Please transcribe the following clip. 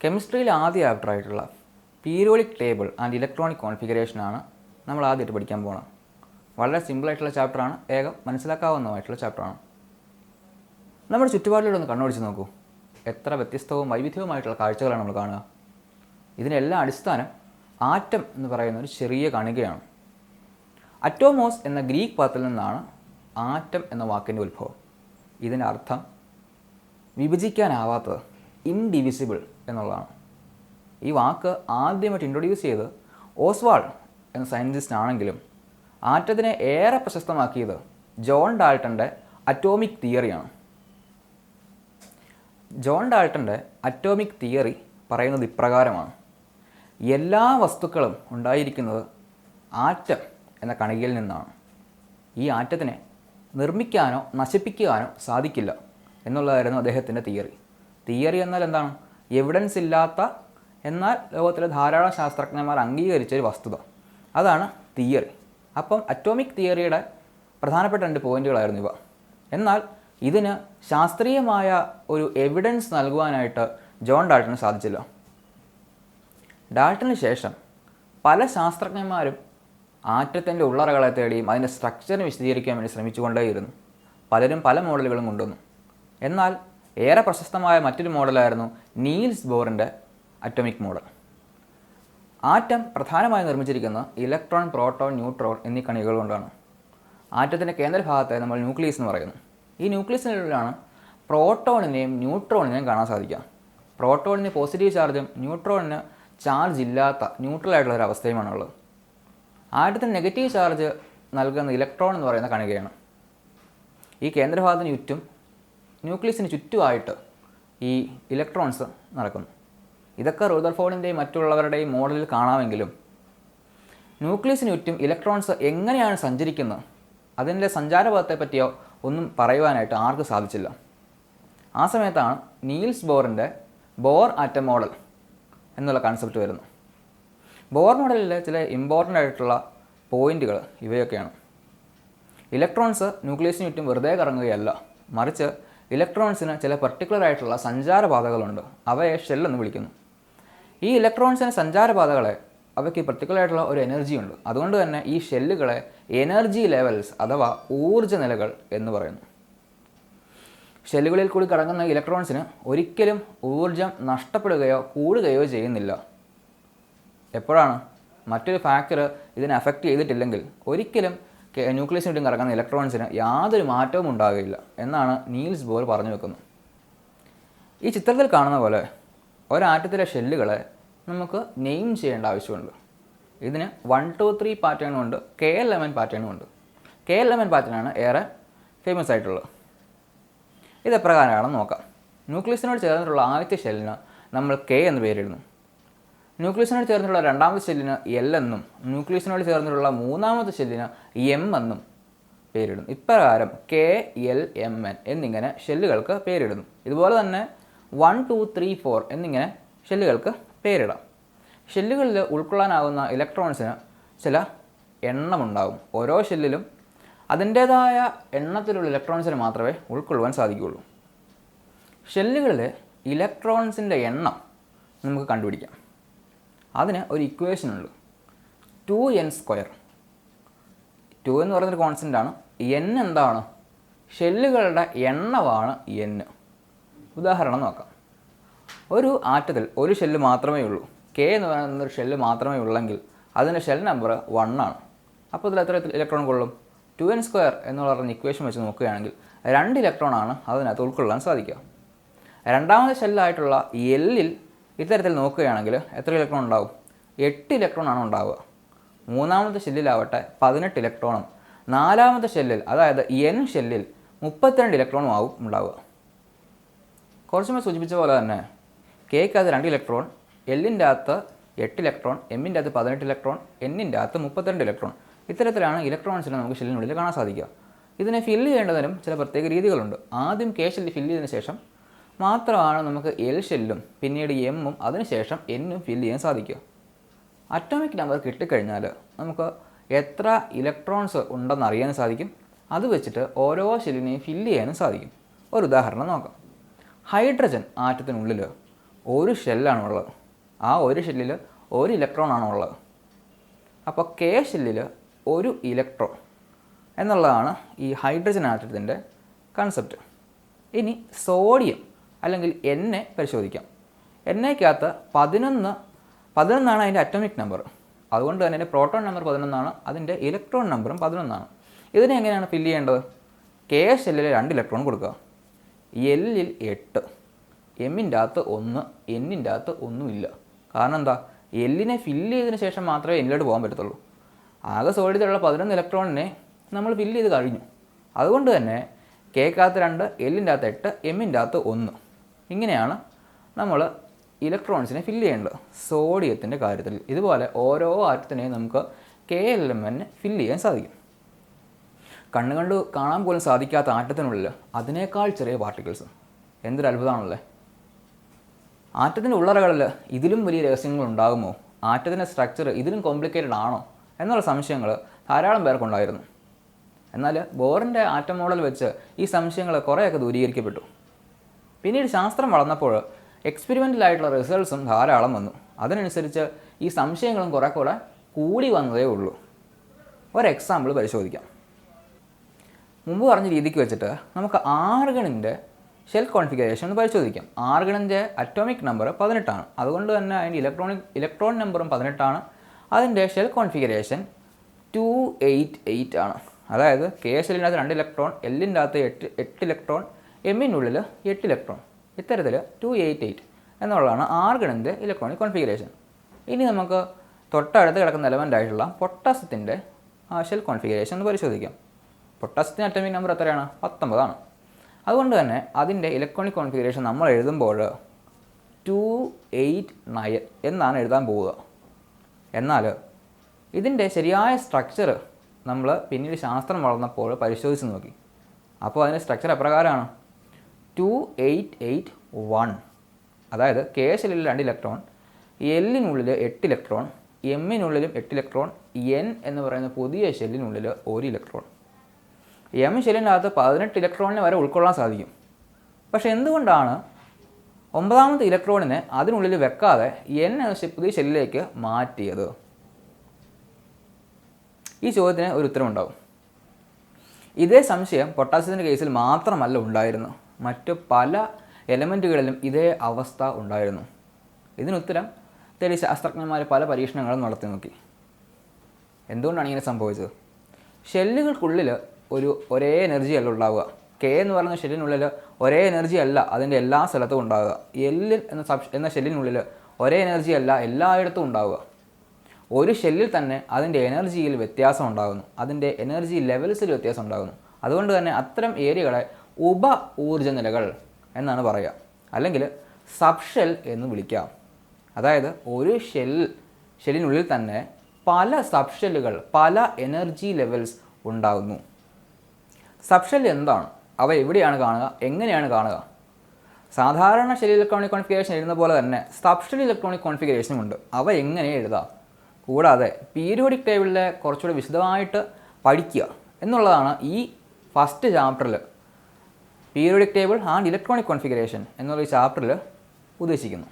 കെമിസ്ട്രിയിൽ ആദ്യ ചാപ്റ്ററായിട്ടുള്ള periodic table and electronic കോൺഫിഗറേഷനാണ് നമ്മൾ ആദ്യമായിട്ട് പഠിക്കാൻ പോകുന്നത്. വളരെ സിമ്പിളായിട്ടുള്ള ചാപ്റ്ററാണ്, വേഗം മനസ്സിലാക്കാവുന്നതായിട്ടുള്ള ചാപ്റ്ററാണ്. നമ്മുടെ ചുറ്റുപാടിലൂടെ ഒന്ന് കണ്ണോടിച്ച് നോക്കൂ, എത്ര വ്യത്യസ്തവും വൈവിധ്യവുമായിട്ടുള്ള കാഴ്ചകളാണ് നമ്മൾ കാണുക. ഇതിനെല്ലാം അടിസ്ഥാനം ആറ്റം എന്ന് പറയുന്ന ഒരു ചെറിയ കണികയാണ്. അറ്റോമോസ് എന്ന ഗ്രീക്ക് പദത്തിൽ നിന്നാണ് ആറ്റം എന്ന വാക്കിൻ്റെ ഉത്ഭവം. ഇതിൻ്റെ അർത്ഥം വിഭജിക്കാനാവാത്തത്, ഇൻഡിവിസിബിൾ എന്നുള്ളതാണ്. ഈ വാക്ക് ആദ്യമായിട്ട് ഇൻട്രൊഡ്യൂസ് ചെയ്ത് ഓസ്വാൾഡ് എന്ന സയൻറ്റിസ്റ്റ് ആണെങ്കിലും ആറ്റത്തിനെ ഏറെ പ്രശസ്തമാക്കിയത് ജോൺ ഡാൾട്ടൻ്റെ അറ്റോമിക് തിയറിയാണ്. ജോൺ ഡാൾട്ടൻ്റെ അറ്റോമിക് തിയറി പറയുന്നത് ഇപ്രകാരമാണ്: എല്ലാ വസ്തുക്കളും ഉണ്ടായിരിക്കുന്നത് ആറ്റം എന്ന കണികയിൽ നിന്നാണ്. ഈ ആറ്റത്തിനെ നിർമ്മിക്കാനോ നശിപ്പിക്കാനോ സാധിക്കില്ല എന്നുള്ളതായിരുന്നു അദ്ദേഹത്തിൻ്റെ തിയറി. തിയറി എന്നാൽ എന്താണ്? എവിഡൻസ് ഇല്ലാത്ത എന്നാൽ ലോകത്തിലെ ധാരാളം ശാസ്ത്രജ്ഞന്മാർ അംഗീകരിച്ചൊരു വസ്തുത, അതാണ് തിയറി. അപ്പം അറ്റോമിക് തിയറിയുടെ പ്രധാനപ്പെട്ട 2 പോയിന്റുകളായിരുന്നു ഇവ. എന്നാൽ ഇതിന് ശാസ്ത്രീയമായ ഒരു എവിഡൻസ് നൽകുവാനായിട്ട് ജോൺ ഡാൾട്ടന് സാധിച്ചില്ല. ഡാൾട്ടന് ശേഷം പല ശാസ്ത്രജ്ഞന്മാരും ആറ്റത്തിൻ്റെ ഉള്ളറകളെ തേടിയും അതിൻ്റെ സ്ട്രക്ചറിനെ വിശദീകരിക്കാൻ വേണ്ടി ശ്രമിച്ചുകൊണ്ടേയിരുന്നു. പലരും പല മോഡലുകളും കൊണ്ടുവന്നു. എന്നാൽ ഏറെ പ്രശസ്തമായ മറ്റൊരു മോഡലായിരുന്നു നീൽസ് ബോറിൻ്റെ അറ്റോമിക് മോഡൽ. ആറ്റം പ്രധാനമായി നിർമ്മിച്ചിരിക്കുന്നത് ഇലക്ട്രോൺ, പ്രോട്ടോൺ, ന്യൂട്രോൺ എന്നീ കണികകൾ കൊണ്ടാണ്. ആറ്റത്തിൻ്റെ കേന്ദ്രഭാഗത്തെ നമ്മൾ ന്യൂക്ലിയസ് എന്ന് പറയുന്നു. ഈ ന്യൂക്ലിയസിനുള്ളിലാണ് പ്രോട്ടോണിനെയും ന്യൂട്രോണിനെയും കാണാൻ സാധിക്കുക. പ്രോട്ടോണിന് പോസിറ്റീവ് ചാർജും ന്യൂട്രോണിന് ചാർജ് ഇല്ലാത്ത ന്യൂട്രലായിട്ടുള്ള ഒരു അവസ്ഥയുമാണുള്ളത്. ആറ്റത്തിന് നെഗറ്റീവ് ചാർജ് നൽകുന്ന ഇലക്ട്രോൺ എന്ന് പറയുന്ന കണികയാണ്. ഈ കേന്ദ്രഭാഗത്തിന് ചുറ്റും, ന്യൂക്ലിയസിന് ചുറ്റുമായിട്ട് ഈ ഇലക്ട്രോൺസ് നടക്കുന്നു. ഇതൊക്കെ റൂദർഫോർഡിൻ്റെയും മറ്റുള്ളവരുടെയും മോഡലിൽ കാണാമെങ്കിലും ന്യൂക്ലിയസിന് ചുറ്റും ഇലക്ട്രോൺസ് എങ്ങനെയാണ് സഞ്ചരിക്കുന്നത്, അതിൻ്റെ സഞ്ചാരപഥത്തെ പറ്റിയോ ഒന്നും പറയുവാനായിട്ട് ആർക്കും സാധിച്ചില്ല. ആ സമയത്താണ് നീൽസ് ബോറിൻ്റെ ബോർ ആറ്റം മോഡൽ എന്നുള്ള കൺസെപ്റ്റ് വരുന്നത്. ബോർ മോഡലിലെ ചില ഇമ്പോർട്ടൻ്റ് ആയിട്ടുള്ള പോയിന്റുകൾ ഇവയൊക്കെയാണ്. ഇലക്ട്രോൺസ് ന്യൂക്ലിയസിന് ചുറ്റും വെറുതെ കറങ്ങുകയല്ല, മറിച്ച് ഇലക്ട്രോൺസിന് ചില പെർട്ടിക്കുലർ ആയിട്ടുള്ള സഞ്ചാരപാതകളുണ്ട്. അവയെ ഷെൽ എന്ന് വിളിക്കുന്നു. ഈ ഇലക്ട്രോൺസിന് സഞ്ചാരപാതകളെ, അവയ്ക്ക് പെർട്ടിക്കുലർ ആയിട്ടുള്ള ഒരു എനർജി ഉണ്ട്. അതുകൊണ്ട് തന്നെ ഈ ഷെല്ലുകളെ എനർജി ലെവൽസ് അഥവാ ഊർജ്ജ നിലകൾ എന്ന് പറയുന്നു. ഷെല്ലുകളിൽ കൂടി കടങ്ങുന്ന ഇലക്ട്രോൺസിന് ഒരിക്കലും ഊർജം നഷ്ടപ്പെടുകയോ കൂടുകയോ ചെയ്യുന്നില്ല. എപ്പോഴാണ്? മറ്റൊരു ഫാക്ടർ ഇതിനെ അഫക്റ്റ് ചെയ്തിട്ടില്ലെങ്കിൽ ഒരിക്കലും ന്യൂക്ലിയസിന് ചുറ്റും കറങ്ങുന്ന ഇലക്ട്രോൺസിന് യാതൊരു മാറ്റവും ഉണ്ടാകുകയില്ല എന്നാണ് നീൽസ് ബോർ പറഞ്ഞു വെക്കുന്നത്. ഈ ചിത്രത്തിൽ കാണുന്ന പോലെ ഒരാറ്റത്തിലെ ഷെല്ലുകളെ നമുക്ക് നെയിം ചെയ്യേണ്ട ആവശ്യമുണ്ട്. ഇതിന് 1, 2, 3 പാറ്റേണും ഉണ്ട്, KL11 പാറ്റേണും ഉണ്ട്. KL11 പാറ്റേണാണ് ഏറെ ഫേമസ് ആയിട്ടുള്ളത്. ഇതെപ്രകാരമാണെന്ന് നോക്കാം. ന്യൂക്ലിയസിനോട് ചേർന്നിട്ടുള്ള ആദ്യത്തെ ഷെല്ലിന് നമ്മൾ K എന്ന് പേരിടുന്നു. ന്യൂക്ലിയസിനോട് ചേർന്നിട്ടുള്ള രണ്ടാമത്തെ ഷെല്ലിന് L എന്നും ന്യൂക്ലിയസിനോട് ചേർന്നിട്ടുള്ള മൂന്നാമത്തെ ഷെല്ലിന് M എന്നും പേരിടുന്നു. ഇപ്രകാരം KLMN എന്നിങ്ങനെ ഷെല്ലുകൾക്ക് പേരിടുന്നു. ഇതുപോലെ തന്നെ 1, 2, 3, 4 എന്നിങ്ങനെ ഷെല്ലുകൾക്ക് പേരിടാം. ഷെല്ലുകളിൽ ഉൾക്കൊള്ളാനാകുന്ന ഇലക്ട്രോൺസിന് ചില എണ്ണമുണ്ടാകും. ഓരോ ഷെല്ലിലും അതിൻ്റേതായ എണ്ണത്തിലുള്ള ഇലക്ട്രോൺസിന് മാത്രമേ ഉൾക്കൊള്ളുവാൻ സാധിക്കുകയുള്ളൂ. ഷെല്ലുകളിലെ ഇലക്ട്രോൺസിൻ്റെ എണ്ണം നമുക്ക് കണ്ടുപിടിക്കാം. അതിന് ഒരു ഇക്വേഷനുണ്ട്, 2n². 2 എന്ന് പറയുന്നൊരു കോൺസ്റ്റൻ്റാണ്. n എന്താണ്? ഷെല്ലുകളുടെ എണ്ണമാണ് n. ഉദാഹരണം നോക്കാം. ഒരു ആറ്റത്തിൽ ഒരു ഷെല്ല് മാത്രമേ ഉള്ളൂ. K എന്ന് പറയുന്നൊരു ഷെല്ല് മാത്രമേ ഉള്ളെങ്കിൽ അതിൻ്റെ ഷെൽ നമ്പർ 1 ആണ്. അപ്പോൾ ഇതിൽ എത്ര ഇലക്ട്രോൺ കൊള്ളും? 2n² എന്ന് പറയുന്ന ഇക്വേഷൻ വെച്ച് നോക്കുകയാണെങ്കിൽ 2 ഇലക്ട്രോണാണ് അതിനകത്ത് ഉൾക്കൊള്ളാൻ സാധിക്കുക. രണ്ടാമത്തെ ഷെല്ലായിട്ടുള്ള Lൽ ഇത്തരത്തിൽ നോക്കുകയാണെങ്കിൽ എത്ര ഇലക്ട്രോൺ ഉണ്ടാവും? 8 ഇലക്ട്രോൺ ആണ് ഉണ്ടാവുക. മൂന്നാമത്തെ ഷെല്ലിലാവട്ടെ 18 ഇലക്ട്രോണും, നാലാമത്തെ ഷെല്ലിൽ അതായത് N ഷെല്ലിൽ 32 ഇലക്ട്രോണും ആവും ഉണ്ടാവുക. കുറച്ചുമ്പോൾ സൂചിപ്പിച്ച പോലെ തന്നെ Kക്ക് അത് 2 ഇലക്ട്രോൺ, Lൻ്റെ അകത്ത് 8 ഇലക്ട്രോൺ, Mൻ്റെ അകത്ത് 18 ഇലക്ട്രോൺ, Nൻ്റെ അകത്ത് 32 ഇലക്ട്രോൺ. ഇത്തരത്തിലാണ് ഇലക്ട്രോൺസിനെ നമുക്ക് ഷെല്ലിനുള്ളിൽ കാണാൻ സാധിക്കുക. ഇതിനെ ഫില്ല് ചെയ്യേണ്ടതിനും ചില പ്രത്യേക രീതികളുണ്ട്. ആദ്യം K ഷെല്ല് ഫില്ല് ചെയ്തതിന് ശേഷം മാത്രമാണ് നമുക്ക് L ഷെല്ലും പിന്നീട് Mഉം അതിനുശേഷം Nഉം ഫില്ല് ചെയ്യാൻ സാധിക്കുക. അറ്റോമിക് നമ്പർ കിട്ടിക്കഴിഞ്ഞാൽ നമുക്ക് എത്ര ഇലക്ട്രോൺസ് ഉണ്ടെന്ന് അറിയാൻ സാധിക്കും. അത് വെച്ചിട്ട് ഓരോ ഷെല്ലിനെയും ഫില്ല് ചെയ്യാനും സാധിക്കും. ഒരു ഉദാഹരണം നോക്കാം. ഹൈഡ്രജൻ ആറ്റത്തിനുള്ളിൽ ഒരു ഷെല്ലാണുള്ളത്. ആ ഒരു ഷെല്ലിൽ ഒരു ഇലക്ട്രോണാണ് ഉള്ളത്. അപ്പോൾ കെ ഷെല്ലിൽ ഒരു ഇലക്ട്രോൺ എന്നുള്ളതാണ് ഈ ഹൈഡ്രജൻ ആറ്റത്തിൻ്റെ കൺസെപ്റ്റ്. ഇനി സോഡിയം അല്ലെങ്കിൽ എൻ എ പരിശോധിക്കാം. എൻ എക്കകത്ത് 11 അതിൻ്റെ അറ്റോമിക് നമ്പർ. അതുകൊണ്ട് തന്നെ അതിൻ്റെ പ്രോട്ടോൺ നമ്പർ 11, അതിൻ്റെ ഇലക്ട്രോൺ നമ്പറും 11. ഇതിനെ എങ്ങനെയാണ് ഫില്ല് ചെയ്യേണ്ടത്? കെ ഷെല്ലിൽ 2 ഇലക്ട്രോൺ കൊടുക്കുക, എല്ലിൽ 8, എമ്മിൻ്റെ അകത്ത് 1, എന്നിൻ്റെ അകത്ത് ഒന്നുമില്ല. കാരണം എന്താ? എല്ലിനെ ഫില്ല് ചെയ്തതിന് ശേഷം മാത്രമേ എന്നിലോട്ട് പോകാൻ പറ്റത്തുള്ളൂ. ആകെ സോഡിയത്തിലുള്ള 11 ഇലക്ട്രോണിനെ നമ്മൾ ഫില്ല് ചെയ്ത് കഴിഞ്ഞു. അതുകൊണ്ട് തന്നെ കെക്കകത്ത് 2, എല്ലിൻ്റെ അകത്ത് 8, എമ്മിൻ്റെ അകത്ത് 1. ഇങ്ങനെയാണ് നമ്മൾ ഇലക്ട്രോൺസിനെ ഫില്ല് ചെയ്യേണ്ടത് സോഡിയത്തിൻ്റെ കാര്യത്തിൽ. ഇതുപോലെ ഓരോ ആറ്റത്തിനെയും നമുക്ക് KLMN ഫില്ല് ചെയ്യാൻ സാധിക്കും. കണ്ണുകൊണ്ട് കാണാൻ പോലും സാധിക്കാത്ത ആറ്റത്തിനുള്ളിൽ അതിനേക്കാൾ ചെറിയ പാർട്ടിക്കിൾസ്. എന്തൊരു അത്ഭുതമാണല്ലേ! ആറ്റത്തിൻ്റെ ഉള്ളറകളിൽ ഇതിലും വലിയ രഹസ്യങ്ങൾ ഉണ്ടാകുമോ? ആറ്റത്തിൻ്റെ സ്ട്രക്ചർ ഇതിലും കോംപ്ലിക്കേറ്റഡ് ആണോ എന്നുള്ള സംശയങ്ങൾ ധാരാളം പേർക്കുണ്ടായിരുന്നു. എന്നാൽ ബോറിൻ്റെ ആറ്റം മോഡൽ വെച്ച് ഈ സംശയങ്ങൾ കുറേയൊക്കെ ദൂരീകരിക്കപ്പെട്ടു. പിന്നീട് ശാസ്ത്രം വളർന്നപ്പോൾ എക്സ്പെരിമെൻ്റലായിട്ടുള്ള റിസൾട്ട്സും ധാരാളം വന്നു. അതിനനുസരിച്ച് ഈ സംശയങ്ങളും കുറേ കൂടി വന്നതേ ഉള്ളൂ. ഒരു എക്സാമ്പിൾ പരിശോധിക്കാം. മുമ്പ് പറഞ്ഞ രീതിക്ക് വെച്ചിട്ട് നമുക്ക് ആർഗണിൻ്റെ ഷെൽ കോൺഫിഗറേഷൻ ഒന്ന് പരിശോധിക്കാം. ആർഗണിൻ്റെ അറ്റോമിക് നമ്പർ 18 ആണ്. അതുകൊണ്ട് തന്നെ അതിൻ്റെ ഇലക്ട്രോൺ നമ്പറും 18 ആണ്. അതിൻ്റെ ഷെൽ കോൺഫിഗറേഷൻ 288 ആണ്. അതായത് കെ ഷെല്ലിൻ്റെ അകത്ത് 2 ഇലക്ട്രോൺ, എല്ലിൻ്റെ അകത്ത് 8 ഇലക്ട്രോൺ, എമ്മിനുള്ളിൽ 8 ഇലക്ട്രോൺ. ഇത്തരത്തിൽ 288 എന്നുള്ളതാണ് ആർഗണിൻ്റെ ഇലക്ട്രോണിക് കോൺഫിഗറേഷൻ. ഇനി നമുക്ക് തൊട്ടടുത്ത് കിടക്കുന്ന എലമെൻ്റ് ആയിട്ടുള്ള പൊട്ടാസ്യത്തിൻ്റെ ഷെൽ കോൺഫിഗറേഷൻ ഒന്ന് പരിശോധിക്കാം. പൊട്ടാസ്യത്തിൻ്റെ അറ്റോമിക് നമ്പർ എത്രയാണ്? 19 ആണ്. അതുകൊണ്ട് തന്നെ അതിൻ്റെ ഇലക്ട്രോണിക് കോൺഫിഗറേഷൻ നമ്മൾ എഴുതുമ്പോൾ 289 എന്നാണ് എഴുതാൻ പോവുക. എന്നാൽ ഇതിൻ്റെ ശരിയായ സ്ട്രക്ചർ നമ്മൾ പിന്നീട് ശാസ്ത്രം വളർന്നപ്പോൾ പരിശോധിച്ച് നോക്കി. അപ്പോൾ അതിൻ്റെ സ്ട്രക്ചർ എപ്രകാരമാണ്? 2881. അതായത് കെ ഷെല്ലിൽ 2 ഇലക്ട്രോൺ, എല്ലിനുള്ളിൽ 8 ഇലക്ട്രോൺ, എമ്മിനുള്ളിലും 8 ഇലക്ട്രോൺ, എൻ എന്ന് പറയുന്ന പുതിയ ഷെല്ലിനുള്ളിൽ 1 ഇലക്ട്രോൺ. എം ഷെല്ലിൻ്റെ അകത്ത് 18 ഇലക്ട്രോണിനെ വരെ ഉൾക്കൊള്ളാൻ സാധിക്കും. പക്ഷേ എന്തുകൊണ്ടാണ് 9ാമത്തെ ഇലക്ട്രോണിനെ അതിനുള്ളിൽ വെക്കാതെ എൻ എന്ന പുതിയ ഷെല്ലിലേക്ക് മാറ്റിയത്? ഈ ചോദ്യത്തിന് ഒരു ഉത്തരമുണ്ടാവും. ഇതേ സംശയം പൊട്ടാസ്യത്തിൻ്റെ കേസിൽ മാത്രമല്ല ഉണ്ടായിരുന്നു, മറ്റു പല എലമെൻറ്റുകളിലും ഇതേ അവസ്ഥ ഉണ്ടായിരുന്നു. ഇതിനുത്തരം തേടി ശാസ്ത്രജ്ഞന്മാർ പല പരീക്ഷണങ്ങളും നടത്തി നോക്കി. എന്തുകൊണ്ടാണ് ഇങ്ങനെ സംഭവിച്ചത്? ഷെല്ലുകൾക്കുള്ളിൽ ഒരേ എനർജി അല്ല ഉണ്ടാവുക. കെ എന്ന് പറയുന്ന ഷെല്ലിനുള്ളിൽ ഒരേ എനർജി അല്ല അതിൻ്റെ എല്ലാ സ്ഥലത്തും ഉണ്ടാവുക. എല്ലിൽ എന്ന ഷെല്ലിനുള്ളിൽ ഒരേ എനർജി അല്ല എല്ലായിടത്തും ഉണ്ടാവുക. ഒരു ഷെല്ലിൽ തന്നെ അതിൻ്റെ എനർജിയിൽ വ്യത്യാസം ഉണ്ടാകുന്നു, അതിൻ്റെ എനർജി ലെവൽസിൽ വ്യത്യാസം ഉണ്ടാകുന്നു. അതുകൊണ്ട് തന്നെ അത്തരം ഏരിയകളെ ഉപ ഊർജ്ജ നിലകൾ എന്നാണ് പറയുക, അല്ലെങ്കിൽ സബ് ഷെൽ എന്ന് വിളിക്കാം. അതായത് ഒരു ഷെല്ലിനുള്ളിൽ തന്നെ പല സബ് ഷെല്ലുകൾ, പല എനർജി ലെവൽസ് ഉണ്ടാകുന്നു. സബ് ഷെൽ എന്താണ്? അവ എവിടെയാണ് കാണുക? എങ്ങനെയാണ് കാണുക? സാധാരണ ഷെൽ ഇലക്ട്രോണിക് കോൺഫിഗറേഷൻ എഴുതുന്ന പോലെ തന്നെ സബ് ഷെൽ ഇലക്ട്രോണിക് കോൺഫിഗറേഷനും ഉണ്ട്. അവ എങ്ങനെ എഴുതാം? കൂടാതെ പീരിയോഡിക് ടേബിളിലെ കുറച്ചുകൂടി വിശദമായിട്ട് പഠിക്കുക എന്നുള്ളതാണ് ഈ ഫസ്റ്റ് ചാപ്റ്ററിൽ, periodic table and electronic configuration എന്നുള്ള ഈ ചാപ്റ്ററിൽ ഉദ്ദേശിക്കുന്നു.